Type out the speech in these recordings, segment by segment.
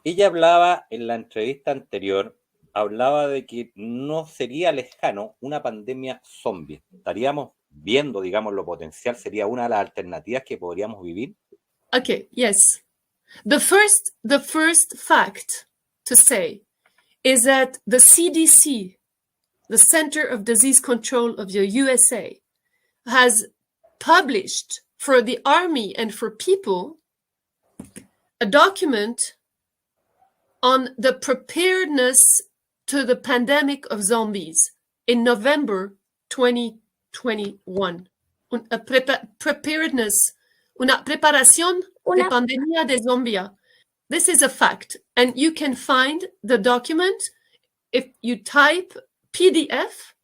ella hablaba en la entrevista anterior, hablaba de que no sería lejano una pandemia zombie. Estaríamos viendo, digamos, lo potencial, sería una de las alternativas que podríamos vivir. Okay, yes. The first fact to say is that the CDC, the Center of Disease Control of the USA, has published for the army and for people a document on the preparedness to the pandemic of zombies in November 2021. Preparedness, una preparación de pandemia de zombie. This is a fact, and you can find the document if you type PDF,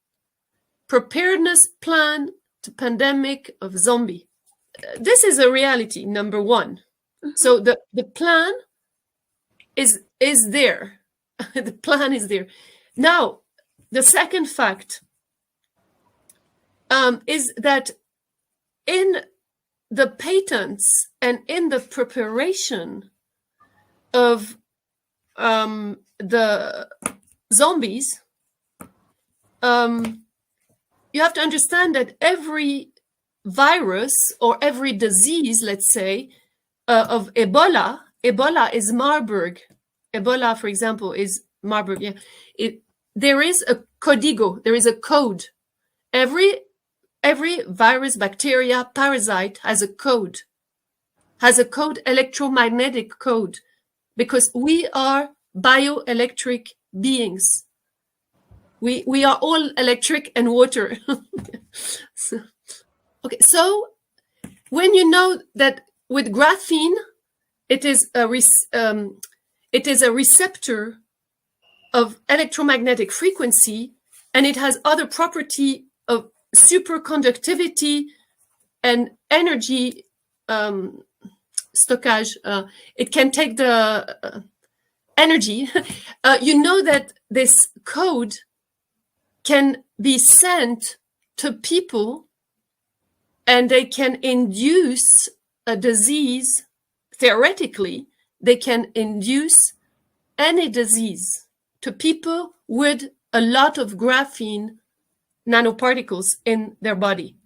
Preparedness Plan to Pandemic of Zombie. This is a reality, number one. So the plan is there. The plan is there. Now, the second fact is that in the patents and in the preparation of the zombies, you have to understand that every virus or every disease, let's say, of Ebola is Marburg. Ebola, for example, is Marburg. Yeah, there is a código. There is a code. Every virus, bacteria, parasite has a code. Electromagnetic code, because we are bioelectric beings. We are all electric and water. So when you know that with graphene, it is a receptor of electromagnetic frequency, and it has other property of superconductivity and energy stockage. It can take the energy. You know that this code can be sent to people, and they can induce a disease. Theoretically, they can induce any disease to people with a lot of graphene nanoparticles in their body.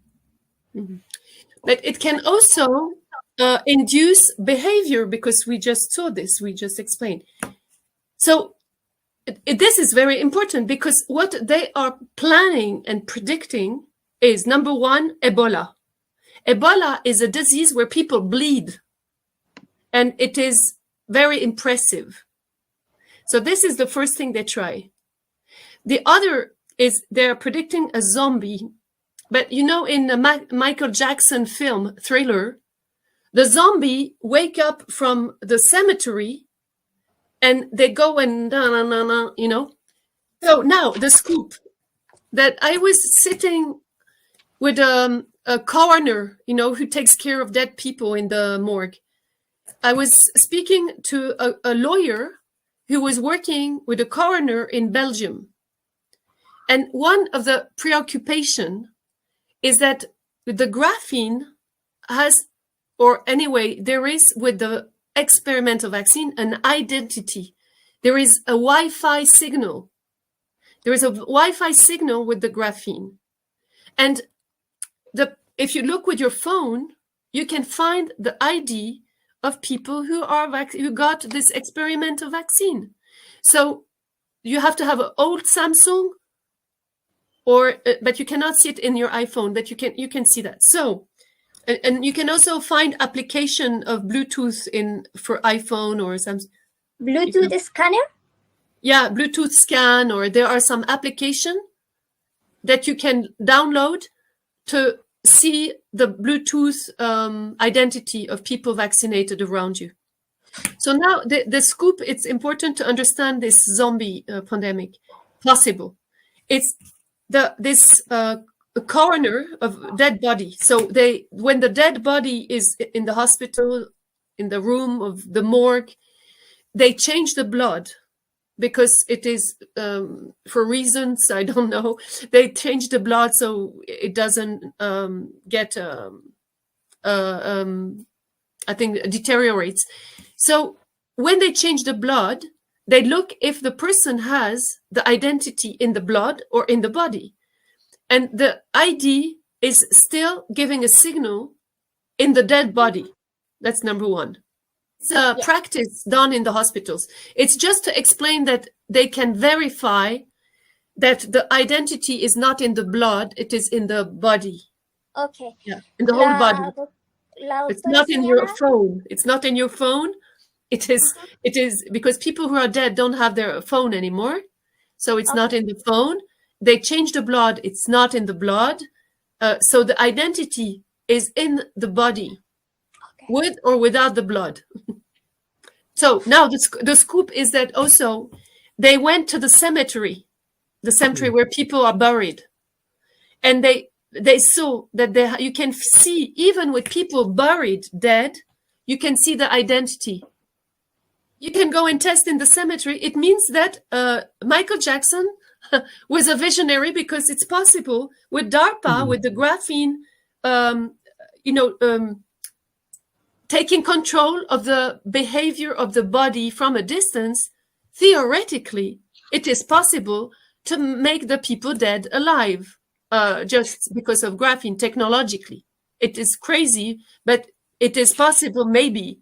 Mm-hmm. But it can also induce behavior, because we just saw this, we just explained. So this is very important, because what they are planning and predicting is, number one, Ebola. Ebola is a disease where people bleed, and it is very impressive. So this is the first thing they try. The other is they're predicting a zombie. But you know, in the Michael Jackson film Thriller, the zombie wake up from the cemetery and they go and you know. So now the scoop, that I was sitting with a coroner, you know, who takes care of dead people in the morgue. I was speaking to a lawyer who was working with a coroner in Belgium. And one of the preoccupation is that the graphene has, or anyway, there is with the experimental vaccine an identity. There is a Wi-Fi signal. There is a Wi-Fi signal with the graphene. And if you look with your phone, you can find the ID of people who got this experimental vaccine. So you have to have an old Samsung, but you cannot see it in your iPhone, but you can see that. So, and you can also find application of Bluetooth for iPhone or Samsung. Bluetooth scanner? Yeah, Bluetooth scan, or there are some application that you can download to see the Bluetooth identity of people vaccinated around you. So now the scoop, it's important to understand this zombie pandemic possible. It's this coroner of dead body. So when the dead body is in the hospital, in the room of the morgue, they change the blood, because it is for reasons I don't know. They change the blood so it doesn't get I think deteriorates. So when they change the blood, they look if the person has the identity in the blood or in the body. And the ID is still giving a signal in the dead body. That's number one. It's a practice done in the hospitals. It's just to explain that they can verify that the identity is not in the blood, it is in the body. Okay. Yeah, in the whole body. It's not in your phone. It's not in your phone. It is because people who are dead don't have their phone anymore. So it's not in the phone. They change the blood. It's not in the blood. So the identity is in the body, with or without the blood. So now the scoop is that also they went to the cemetery where people are buried. And they saw that you can see, even with people buried dead, you can see the identity. You can go and test in the cemetery. It means that Michael Jackson was a visionary, because it's possible with DARPA, with the graphene, taking control of the behavior of the body from a distance. Theoretically, it is possible to make the people dead alive, just because of graphene technologically. It is crazy, but it is possible, maybe.